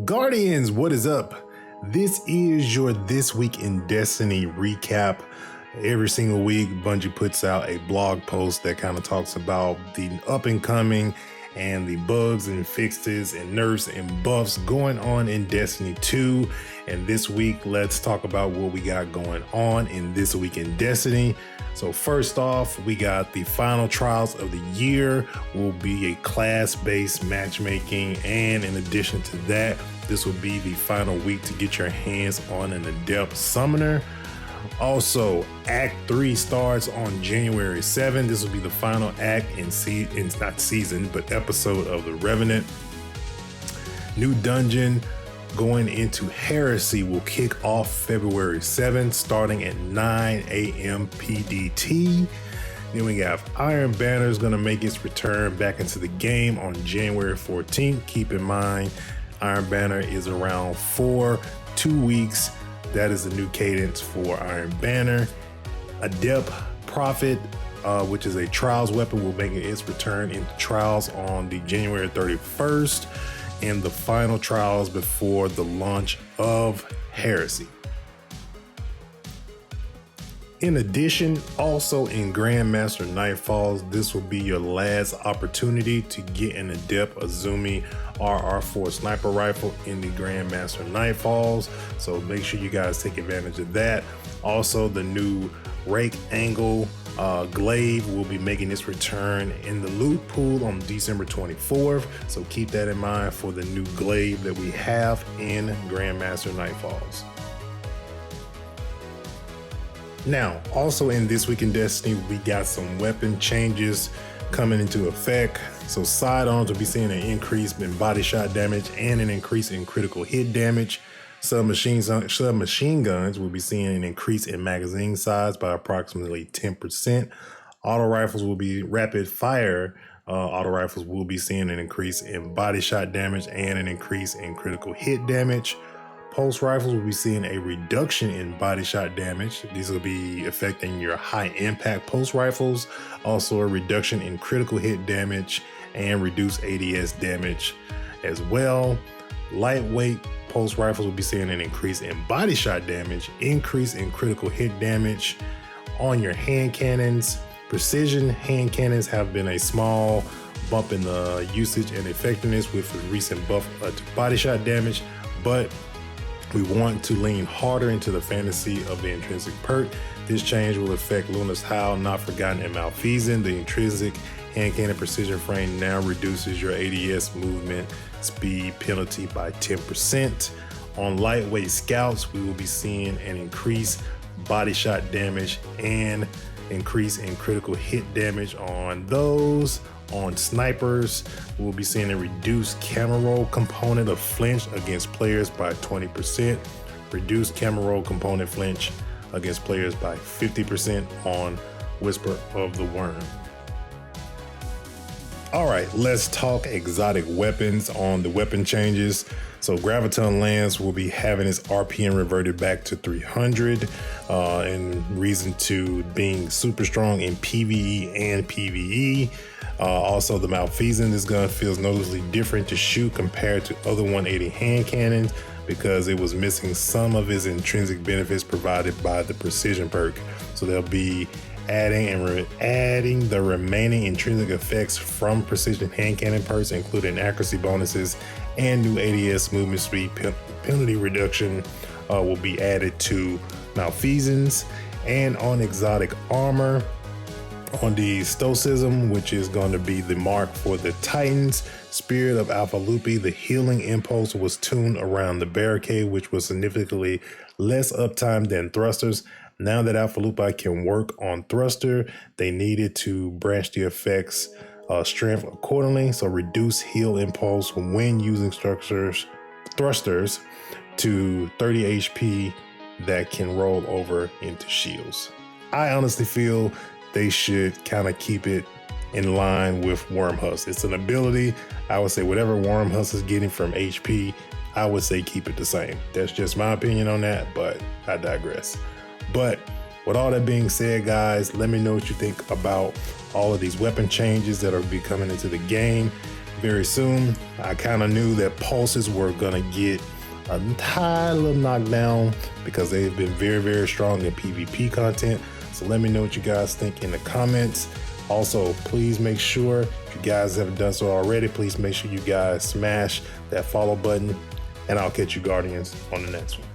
Guardians, what is up? This is your This Week in Destiny recap. Every single week, Bungie puts out a blog post that kind of talks about the up and coming and the bugs and fixes and nerfs and buffs going on in Destiny 2. And this week, let's talk about what we got going on in This Week in Destiny. So first off, we got the final trials of the year will be a class-based matchmaking. And in addition to that, this will be the final week to get your hands on an Adept Summoner. Also, Act 3 starts on January 7th. This will be the final act in not season, but episode of the Revenant. New dungeon going into Heresy will kick off February 7th, starting at 9 a.m. PDT. Then we have Iron Banner is going to make its return back into the game on January 14th. Keep in mind, Iron Banner is around 2 weeks. That is the new cadence for Iron Banner. Adept Prophet, which is a Trials weapon, will make its return into Trials on the January 31st. And the final trials before the launch of Heresy. In addition, also in Grandmaster Nightfalls, this will be your last opportunity to get an Adept Azumi RR4 sniper rifle in the Grandmaster Nightfalls. So make sure you guys take advantage of that. Also, the new Rake Angle Glaive will be making its return in the loot pool on December 24th. So keep that in mind for the new glaive that we have in Grandmaster Nightfalls. Now, also in This Week in Destiny, we got some weapon changes coming into effect. So sidearms will be seeing an increase in body shot damage and an increase in critical hit damage. Submachine guns will be seeing an increase in magazine size by approximately 10%. Auto rifles will be rapid fire. Auto rifles will be seeing an increase in body shot damage and an increase in critical hit damage. Pulse rifles will be seeing a reduction in body shot damage. These will be affecting your high impact pulse rifles. Also a reduction in critical hit damage and reduced ADS damage as well. Lightweight pulse rifles will be seeing an increase in body shot damage, increase in critical hit damage on your hand cannons. Precision hand cannons have been a small bump in the usage and effectiveness with a recent buff to body shot damage, but we want to lean harder into the fantasy of the intrinsic perk. This change will affect Luna's Howl, Not Forgotten, and Malfeasance. The intrinsic hand cannon precision frame now reduces your ADS movement speed penalty by 10%. On lightweight scouts, we will be seeing an increased body shot damage and increase in critical hit damage on those. On snipers, we'll be seeing a reduced camera roll component of flinch against players by 20%, reduced camera roll component flinch against players by 50% on Whisper of the Worm. All right, let's talk exotic weapons on the weapon changes. So Graviton Lance will be having its RPM reverted back to 300 in reason to being super strong in PvE and PvE. Also, the Malfeasance feels noticeably different to shoot compared to other 180 hand cannons because it was missing some of its intrinsic benefits provided by the precision perk. So they'll be adding the remaining intrinsic effects from precision hand cannon perks, including accuracy bonuses and new ADS movement speed penalty reduction will be added to Malfeasance. And on exotic armor, on the Stoicism, which is going to be the mark for the Titans, Spirit of Alpha Lupi, the healing impulse was tuned around the barricade, which was significantly less uptime than thrusters. Now that Alpha Lupi can work on thruster, they needed to branch the effects strength accordingly. So reduce heal impulse when using thrusters to 30 HP that can roll over into shields. I honestly feel they should kind of keep it in line with Wormhusk. It's an ability. I would say whatever Wormhusk is getting from HP, I would say keep it the same. That's just my opinion on that, but I digress. But with all that being said, guys, let me know what you think about all of these weapon changes that are be coming into the game very soon. I kind of knew that pulses were gonna get a tiny little knockdown because they've been very strong in PvP content. So let me know what you guys think in the comments. Also, please make sure, if you guys haven't done so already, please make sure you guys smash that follow button, and I'll catch you Guardians on the next one.